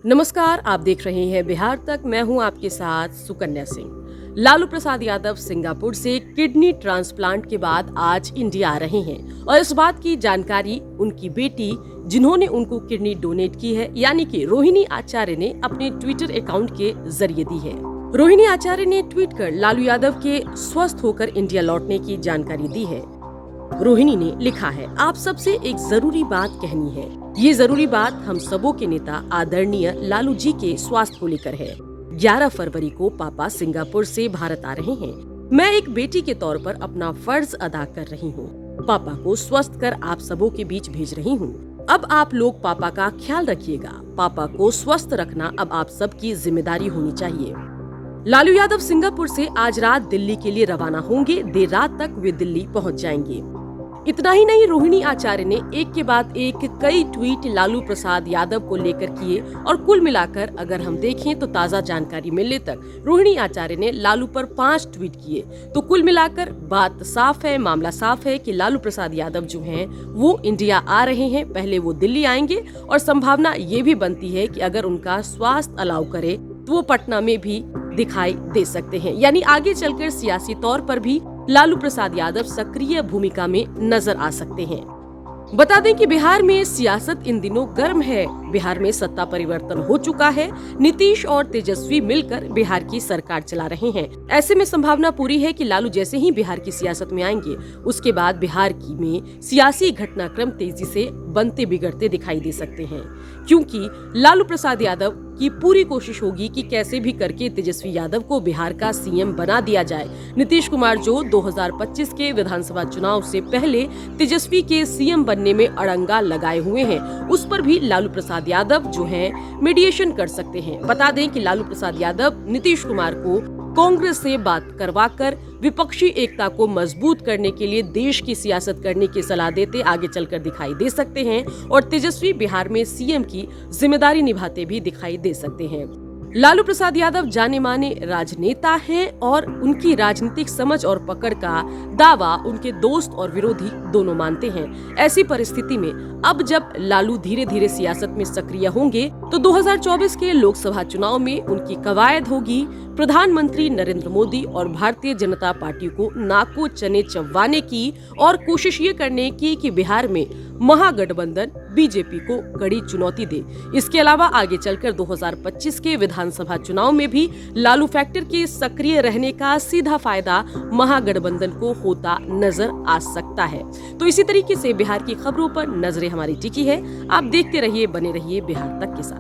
नमस्कार, आप देख रहे हैं बिहार तक। मैं हूं आपके साथ सुकन्या सिंह। लालू प्रसाद यादव सिंगापुर से किडनी ट्रांसप्लांट के बाद आज इंडिया आ रहे हैं और इस बात की जानकारी उनकी बेटी जिन्होंने उनको किडनी डोनेट की है यानी कि रोहिणी आचार्य ने अपने ट्विटर अकाउंट के जरिए दी है। रोहिणी आचार्य ने ट्वीट कर लालू यादव के स्वस्थ होकर इंडिया लौटने की जानकारी दी है। रोहिणी ने लिखा है, आप सबसे एक जरूरी बात कहनी है। ये जरूरी बात हम सबों के नेता आदरणीय लालू जी के स्वास्थ्य को लेकर है। 11 फरवरी को पापा सिंगापुर से भारत आ रहे हैं। मैं एक बेटी के तौर पर अपना फर्ज अदा कर रही हूँ। पापा को स्वस्थ कर आप सबों के बीच भेज रही हूँ। अब आप लोग पापा का ख्याल रखिएगा। पापा को स्वस्थ रखना अब आप सबकी जिम्मेदारी होनी चाहिए। लालू यादव सिंगापुर से आज रात दिल्ली के लिए रवाना होंगे। देर रात तक वे दिल्ली पहुंच जाएंगे। इतना ही नहीं, रोहिणी आचार्य ने एक के बाद एक कई ट्वीट लालू प्रसाद यादव को लेकर किए और कुल मिलाकर अगर हम देखें तो ताजा जानकारी मिलने तक रोहिणी आचार्य ने लालू पर 5 ट्वीट किए। तो कुल मिलाकर बात साफ है, मामला साफ है कि लालू प्रसाद यादव जो हैं वो इंडिया आ रहे हैं। पहले वो दिल्ली आएंगे और संभावना ये भी बनती है कि अगर उनका स्वास्थ्य अलाउ करे तो वो पटना में भी दिखाई दे सकते हैं। यानी आगे चलकर सियासी तौर पर भी लालू प्रसाद यादव सक्रिय भूमिका में नजर आ सकते हैं। बता दें कि बिहार में सियासत इन दिनों गर्म है। बिहार में सत्ता परिवर्तन हो चुका है। नीतीश और तेजस्वी मिलकर बिहार की सरकार चला रहे हैं। ऐसे में संभावना पूरी है कि लालू जैसे ही बिहार की सियासत में आएंगे उसके बाद बिहार की में सियासी घटनाक्रम तेजी से बनते बिगड़ते दिखाई दे सकते हैं, क्योंकि लालू प्रसाद यादव की पूरी कोशिश होगी कि कैसे भी करके तेजस्वी यादव को बिहार का सीएम बना दिया जाए। नीतीश कुमार जो 2025 के विधानसभा चुनाव से पहले तेजस्वी के सीएम बनने में अड़ंगा लगाए हुए हैं, उस पर भी लालू प्रसाद यादव जो हैं मीडिएशन कर सकते हैं। बता दें कि लालू प्रसाद यादव नीतीश कुमार को कांग्रेस से बात करवाकर विपक्षी एकता को मजबूत करने के लिए देश की सियासत करने की सलाह देते आगे चलकर दिखाई दे सकते हैं और तेजस्वी बिहार में सीएम की जिम्मेदारी निभाते भी दिखाई दे सकते हैं। लालू प्रसाद यादव जाने माने राजनेता हैं और उनकी राजनीतिक समझ और पकड़ का दावा उनके दोस्त और विरोधी दोनों मानते हैं। ऐसी परिस्थिति में अब जब लालू धीरे धीरे सियासत में सक्रिय होंगे तो 2024 के लोकसभा चुनाव में उनकी कवायद होगी प्रधानमंत्री नरेंद्र मोदी और भारतीय जनता पार्टी को नाको चने चबवाने की और कोशिश ये करने की कि बिहार में महागठबंधन बीजेपी को कड़ी चुनौती दे। इसके अलावा आगे चलकर 2025 के विधानसभा चुनाव में भी लालू फैक्टर के सक्रिय रहने का सीधा फायदा महागठबंधन को होता नजर आ सकता है। तो इसी तरीके से बिहार की खबरों पर नजरें हमारी टिकी है। आप देखते रहिए, बने रहिए बिहार तक के साथ।